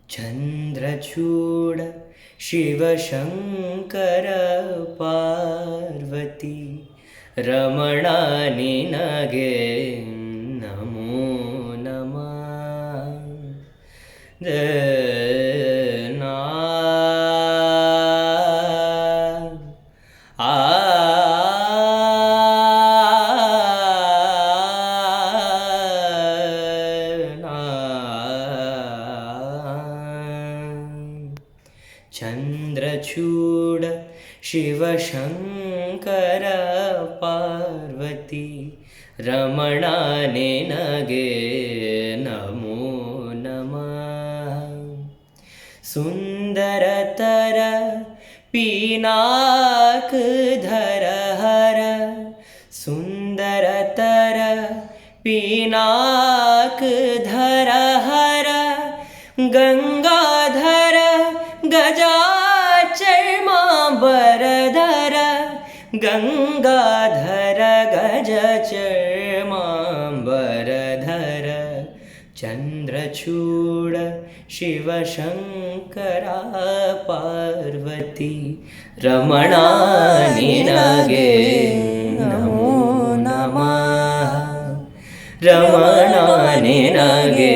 ಚಂದ್ರಚೂಡ ಶಿವಶಂಕರ ಪಾರ್ವತಿ ರಮಣ ನಿನಗೆ ನಮೋ ನಮಃ. ನಾ ಆ ಚಂದ್ರಚೂಡ ಶಿವಶಂಕರ ಪಾರ್ವತಿ ರಮಣ ನಿನಗೆ ನಮೋ ನಮಃ. ಸುಂದರತರ ಪೀನಾಕ ಧರ ಹರ ಸುಂದರತರ ಪೀನಾಕ ಧರ ಹರ ಗಂಗಾಧರ ಗಜಾಚರ್ಮಾಂಬರಧರ ಗಂಗಾಧರ ಗಜಚರ್ಮಾಂಬರಧರ ಚಂದ್ರಚೂಡ ಶಿವಶಂಕರ ಪಾರ್ವತಿ ರಮಣ ನಿನಗೆ ನಮೋ ನಮಃ. ರಮಣ ನಿನಗೆ